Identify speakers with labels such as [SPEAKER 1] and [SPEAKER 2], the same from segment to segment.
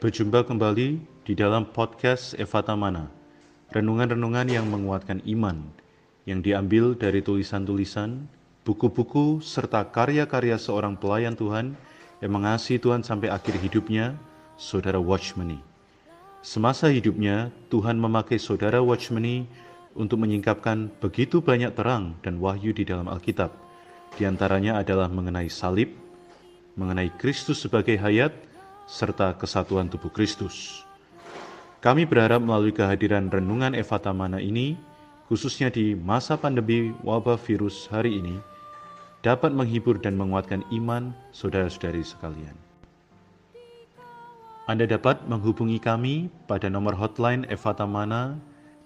[SPEAKER 1] Berjumpa kembali di dalam podcast Evata Mana, renungan-renungan yang menguatkan iman, yang diambil dari tulisan-tulisan, buku-buku, serta karya-karya seorang pelayan Tuhan yang mengasihi Tuhan sampai akhir hidupnya, Saudara Watchmeni. Semasa hidupnya, Tuhan memakai Saudara Watchmeni untuk menyingkapkan begitu banyak terang dan wahyu di dalam Alkitab. Di antaranya adalah mengenai salib, mengenai Kristus sebagai hayat, serta kesatuan tubuh Kristus. Kami berharap melalui kehadiran renungan Evata Mana ini, khususnya di masa pandemi wabah virus hari ini, dapat menghibur dan menguatkan iman saudara-saudari sekalian. Anda dapat menghubungi kami pada nomor hotline Evata Mana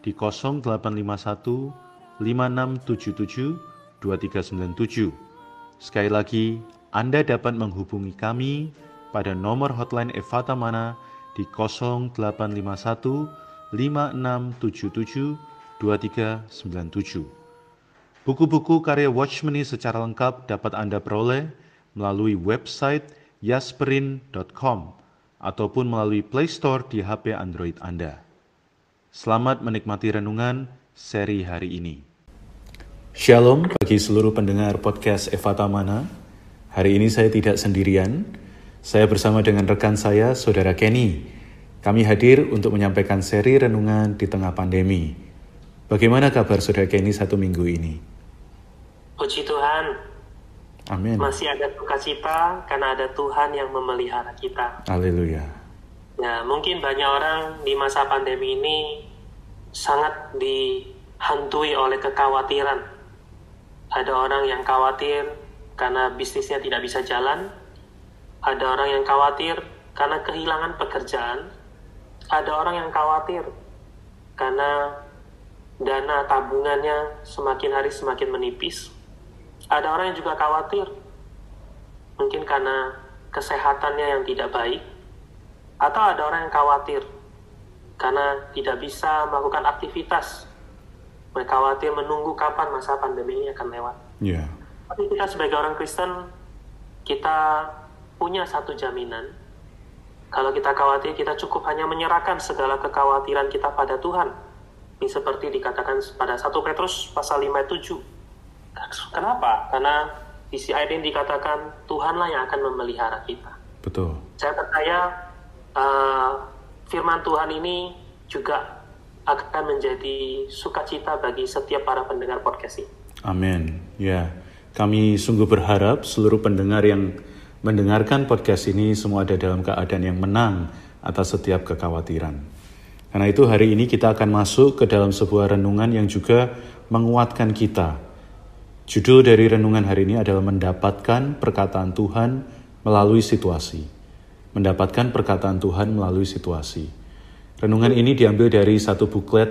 [SPEAKER 1] di 0851 5677 2397. Sekali lagi, Anda dapat menghubungi kami pada nomor hotline Evata Mana di 0851 5677 2397. Buku-buku karya Watchmeni secara lengkap dapat Anda peroleh melalui website yasperin.com ataupun melalui Play Store di HP Android Anda. Selamat menikmati renungan seri hari ini. Shalom bagi seluruh pendengar podcast Evata Mana. Hari ini saya tidak sendirian. Saya bersama dengan rekan saya, Saudara Kenny. Kami hadir untuk menyampaikan seri renungan di tengah pandemi. Bagaimana kabar Saudara Kenny satu minggu ini?
[SPEAKER 2] Puji Tuhan.
[SPEAKER 1] Amin.
[SPEAKER 2] Masih ada sukacita karena ada Tuhan yang memelihara kita.
[SPEAKER 1] Haleluya.
[SPEAKER 2] Ya, mungkin banyak orang di masa pandemi ini sangat dihantui oleh kekhawatiran. Ada orang yang khawatir karena bisnisnya tidak bisa jalan. Ada orang yang khawatir karena kehilangan pekerjaan. Ada orang yang khawatir karena dana tabungannya semakin hari semakin menipis. Ada orang yang juga khawatir mungkin karena kesehatannya yang tidak baik. Atau ada orang yang khawatir karena tidak bisa melakukan aktivitas. Mereka khawatir menunggu kapan masa pandemi ini akan lewat.
[SPEAKER 1] Ya.
[SPEAKER 2] Tapi kita sebagai orang Kristen, kita punya satu jaminan. Kalau kita khawatir, kita cukup hanya menyerahkan segala kekhawatiran kita pada Tuhan. Ini seperti dikatakan pada 1 Petrus pasal 5 ayat 7. Kenapa? Karena di ayat ini dikatakan Tuhanlah yang akan memelihara kita.
[SPEAKER 1] Betul.
[SPEAKER 2] Saya percaya firman Tuhan ini juga akan menjadi sukacita bagi setiap para pendengar podcast ini.
[SPEAKER 1] Amin. Ya, kami sungguh berharap seluruh pendengar yang mendengarkan podcast ini semua ada dalam keadaan yang menang atas setiap kekhawatiran. Karena itu hari ini kita akan masuk ke dalam sebuah renungan yang juga menguatkan kita. Judul dari renungan hari ini adalah mendapatkan perkataan Tuhan melalui situasi. Mendapatkan perkataan Tuhan melalui situasi. Renungan ini diambil dari satu buklet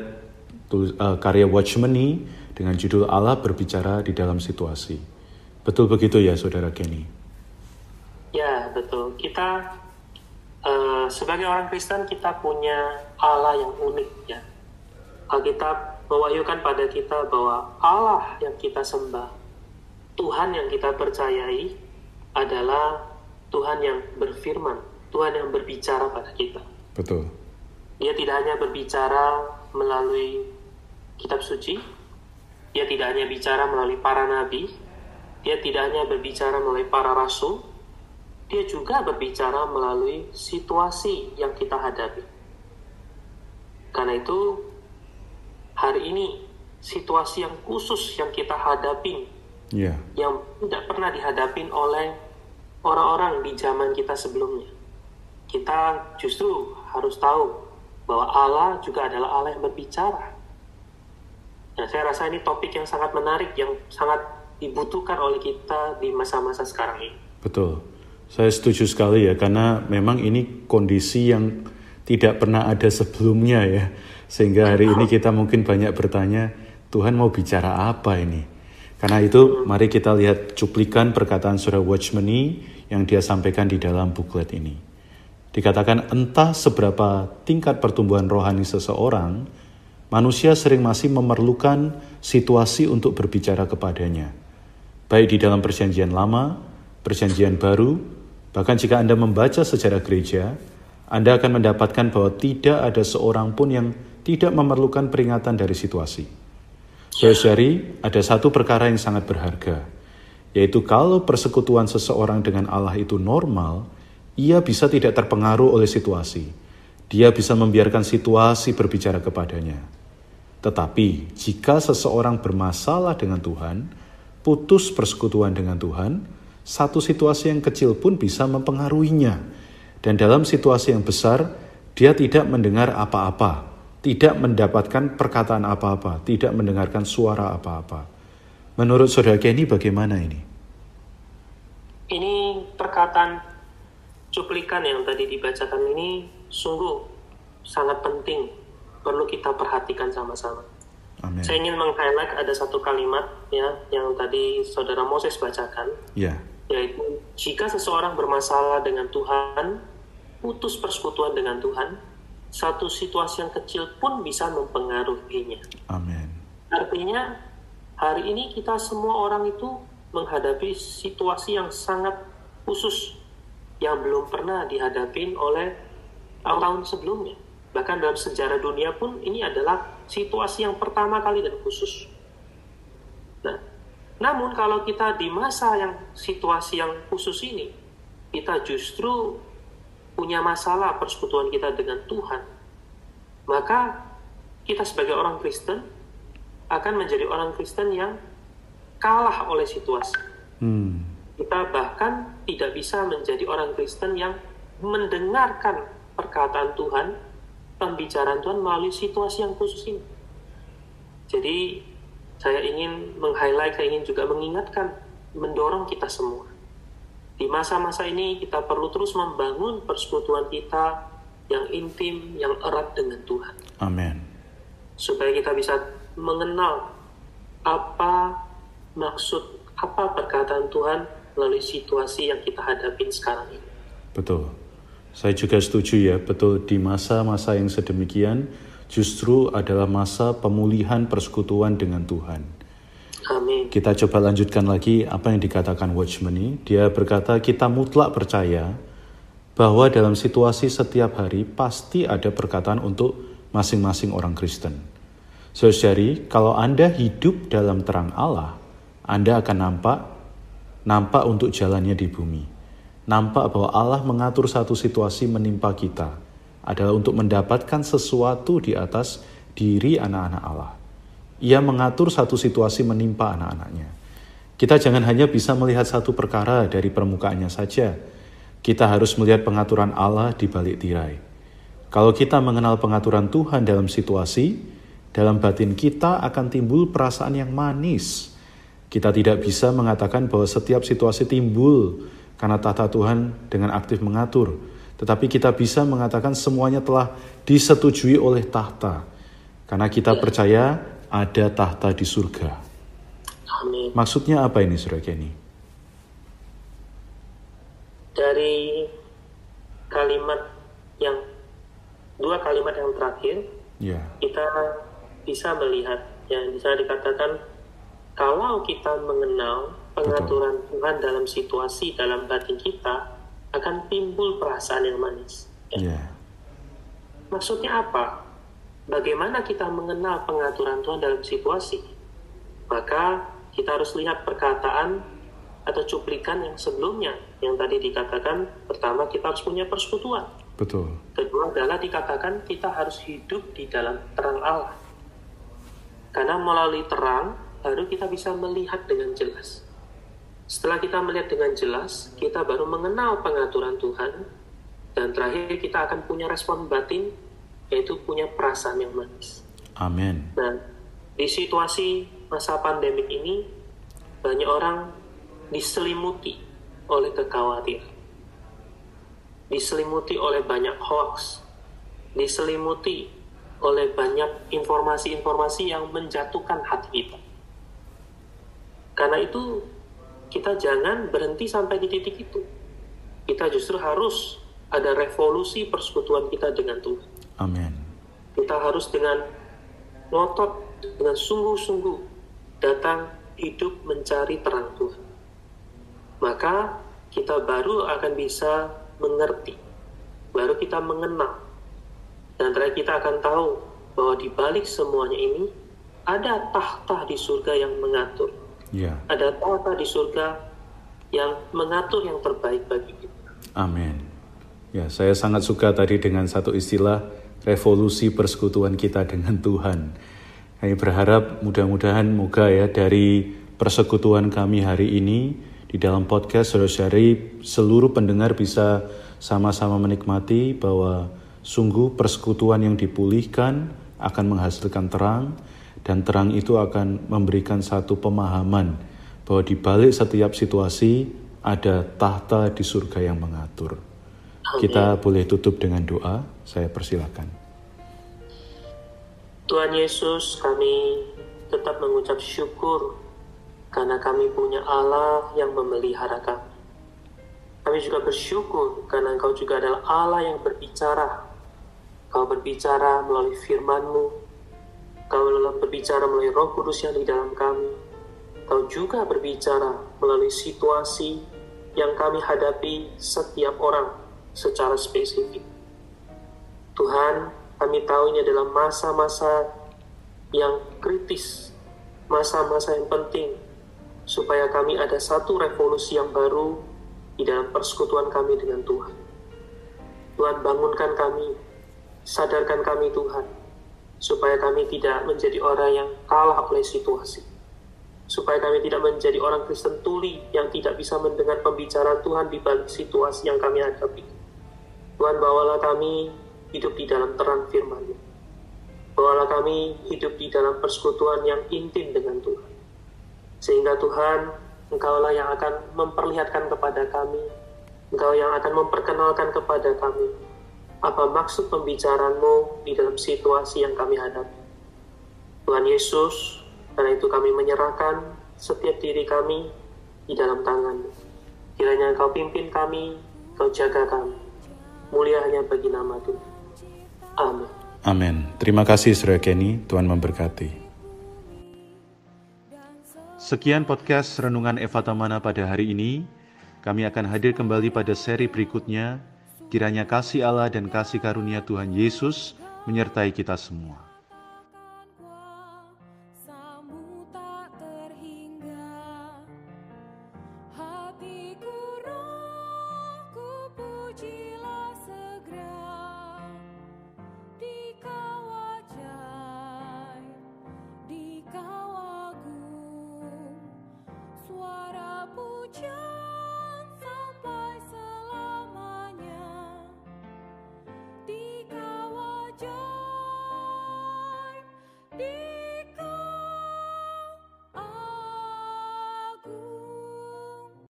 [SPEAKER 1] karya Watchmeni dengan judul Allah berbicara di dalam situasi. Betul begitu ya Saudara Kenny?
[SPEAKER 2] Ya, betul. Kita sebagai orang Kristen kita punya Allah yang unik ya. Alkitab mewahyukan pada kita bahwa Allah yang kita sembah, Tuhan yang kita percayai adalah Tuhan yang berfirman, Tuhan yang berbicara pada kita.
[SPEAKER 1] Betul.
[SPEAKER 2] Dia tidak hanya berbicara melalui kitab suci, dia tidak hanya bicara melalui para nabi, dia tidak hanya berbicara melalui para rasul, dia juga berbicara melalui situasi yang kita hadapi. Karena itu, hari ini situasi yang khusus yang kita hadapi, yang tidak pernah dihadapin oleh orang-orang di zaman kita sebelumnya. Kita justru harus tahu bahwa Allah juga adalah Allah yang berbicara. Nah, saya rasa ini topik yang sangat menarik, yang sangat dibutuhkan oleh kita di masa-masa sekarang ini.
[SPEAKER 1] Betul. Saya setuju sekali ya, karena memang ini kondisi yang tidak pernah ada sebelumnya ya. Sehingga hari ini kita mungkin banyak bertanya, Tuhan mau bicara apa ini? Karena itu mari kita lihat cuplikan perkataan Saudara Watchmeni yang dia sampaikan di dalam buklet ini. Dikatakan entah seberapa tingkat pertumbuhan rohani seseorang, manusia sering masih memerlukan situasi untuk berbicara kepadanya. Baik di dalam perjanjian lama, perjanjian baru, bahkan jika Anda membaca sejarah gereja, Anda akan mendapatkan bahwa tidak ada seorang pun yang tidak memerlukan peringatan dari situasi. Saudari, ada satu perkara yang sangat berharga, yaitu kalau persekutuan seseorang dengan Allah itu normal, ia bisa tidak terpengaruh oleh situasi. Dia bisa membiarkan situasi berbicara kepadanya. Tetapi jika seseorang bermasalah dengan Tuhan, putus persekutuan dengan Tuhan, satu situasi yang kecil pun bisa mempengaruhinya. Dan dalam situasi yang besar, dia tidak mendengar apa-apa, tidak mendapatkan perkataan apa-apa, tidak mendengarkan suara apa-apa. Menurut Saudara Kenny bagaimana ini?
[SPEAKER 2] Ini perkataan cuplikan yang tadi dibacakan ini sungguh sangat penting, perlu kita perhatikan sama-sama.
[SPEAKER 1] Amin.
[SPEAKER 2] Saya ingin meng-highlight ada satu kalimat ya yang tadi Saudara Moses bacakan, yaitu jika seseorang bermasalah dengan Tuhan, putus persekutuan dengan Tuhan, satu situasi yang kecil pun bisa mempengaruhinya.
[SPEAKER 1] Amin.
[SPEAKER 2] Artinya hari ini kita semua orang itu menghadapi situasi yang sangat khusus yang belum pernah dihadapin oleh tahun sebelumnya. Bahkan dalam sejarah dunia pun ini adalah situasi yang pertama kali dan khusus. Nah, namun kalau kita di masa yang situasi yang khusus ini, kita justru punya masalah persekutuan kita dengan Tuhan, maka kita sebagai orang Kristen akan menjadi orang Kristen yang kalah oleh situasi. Kita bahkan tidak bisa menjadi orang Kristen yang mendengarkan perkataan Tuhan, pembicaraan Tuhan melalui situasi yang khusus ini. Jadi saya ingin meng-highlight, saya ingin juga mengingatkan, mendorong kita semua. Di masa-masa ini kita perlu terus membangun persekutuan kita yang intim, yang erat dengan Tuhan.
[SPEAKER 1] Amin.
[SPEAKER 2] Supaya kita bisa mengenal apa maksud, apa perkataan Tuhan melalui situasi yang kita hadapin sekarang ini.
[SPEAKER 1] Betul. Saya juga setuju ya, betul, di masa-masa yang sedemikian justru adalah masa pemulihan persekutuan dengan Tuhan.
[SPEAKER 2] Amin.
[SPEAKER 1] Kita coba lanjutkan lagi apa yang dikatakan Watchman ini. Dia berkata kita mutlak percaya bahwa dalam situasi setiap hari pasti ada perkataan untuk masing-masing orang Kristen. Saudari, kalau Anda hidup dalam terang Allah, Anda akan nampak untuk jalannya di bumi. Nampak bahwa Allah mengatur satu situasi menimpa kita adalah untuk mendapatkan sesuatu di atas diri anak-anak Allah. Ia mengatur satu situasi menimpa anak-anaknya. Kita jangan hanya bisa melihat satu perkara dari permukaannya saja. Kita harus melihat pengaturan Allah di balik tirai. Kalau kita mengenal pengaturan Tuhan dalam situasi, dalam batin kita akan timbul perasaan yang manis. Kita tidak bisa mengatakan bahwa setiap situasi timbul karena tahta Tuhan dengan aktif mengatur. Tetapi kita bisa mengatakan semuanya telah disetujui oleh tahta. Karena kita percaya ada tahta di surga.
[SPEAKER 2] Amin.
[SPEAKER 1] Maksudnya apa ini, Saudara Kenny?
[SPEAKER 2] Dari dua kalimat yang terakhir, kita bisa melihat, yang bisa dikatakan, kalau kita mengenal pengaturan Tuhan dalam situasi, dalam batin kita, akan timbul perasaan yang manis. Maksudnya apa? Bagaimana kita mengenal pengaturan Tuhan dalam situasi? Maka kita harus lihat perkataan atau cuplikan yang sebelumnya, yang tadi dikatakan, pertama kita harus punya persekutuan.
[SPEAKER 1] Betul.
[SPEAKER 2] Kedua adalah dikatakan kita harus hidup di dalam terang Allah. Karena melalui terang, baru kita bisa melihat dengan jelas. Setelah kita melihat dengan jelas, kita baru mengenal pengaturan Tuhan. Dan terakhir kita akan punya respon batin, yaitu punya perasaan yang manis.
[SPEAKER 1] Amin.
[SPEAKER 2] Nah, di situasi masa pandemik ini, banyak orang diselimuti oleh kekhawatiran, diselimuti oleh banyak hoax, diselimuti oleh banyak informasi-informasi yang menjatuhkan hati kita. Karena itu, kita jangan berhenti sampai di titik itu. Kita justru harus ada revolusi persekutuan kita dengan Tuhan.
[SPEAKER 1] Amin.
[SPEAKER 2] Kita harus dengan ngotot, dengan sungguh-sungguh datang hidup mencari terang Tuhan. Maka kita baru akan bisa mengerti baru kita mengenal. Dan terakhir kita akan tahu bahwa di balik semuanya ini ada tahta di surga yang mengatur.
[SPEAKER 1] Ya.
[SPEAKER 2] Ada tahta di surga yang mengatur yang terbaik bagi kita.
[SPEAKER 1] Amin. Ya, saya sangat suka tadi dengan satu istilah revolusi persekutuan kita dengan Tuhan. Kami berharap mudah-mudahan moga ya dari persekutuan kami hari ini di dalam podcast Saudara-saudari seluruh pendengar bisa sama-sama menikmati bahwa sungguh persekutuan yang dipulihkan akan menghasilkan terang, dan terang itu akan memberikan satu pemahaman bahwa di balik setiap situasi ada tahta di surga yang mengatur. Kita boleh tutup dengan doa, saya persilakan.
[SPEAKER 2] Tuhan Yesus, kami tetap mengucap syukur karena kami punya Allah yang memelihara kami. Kami juga bersyukur karena Engkau juga adalah Allah yang berbicara. Kau berbicara melalui firman-Mu. Kau berbicara melalui Roh Kudus yang di dalam kami. Kau juga berbicara melalui situasi yang kami hadapi setiap orang secara spesifik. Tuhan, kami tahu ini adalah masa-masa yang kritis, masa-masa yang penting, supaya kami ada satu revolusi yang baru di dalam persekutuan kami dengan Tuhan. Tuhan, bangunkan kami, sadarkan kami Tuhan, supaya kami tidak menjadi orang yang kalah oleh situasi. Supaya kami tidak menjadi orang Kristen tuli yang tidak bisa mendengar pembicaraan Tuhan di balik situasi yang kami hadapi. Tuhan, bawalah kami hidup di dalam terang firman-Mu. Bawalah kami hidup di dalam persekutuan yang intim dengan Tuhan. Sehingga Tuhan, Engkaulah yang akan memperlihatkan kepada kami, Engkau yang akan memperkenalkan kepada kami apa maksud pembicaraan-Mu di dalam situasi yang kami hadapi. Tuhan Yesus, karena itu kami menyerahkan setiap diri kami di dalam tangan-Mu. Kiranya Engkau pimpin kami, Engkau jaga kami. Mulia hanya bagi nama Tuhan. Amin.
[SPEAKER 1] Amin. Terima kasih Saudara Kenny, Tuhan memberkati. Sekian podcast Renungan Efatamana pada hari ini. Kami akan hadir kembali pada seri berikutnya. Kiranya kasih Allah dan kasih karunia Tuhan Yesus menyertai kita semua.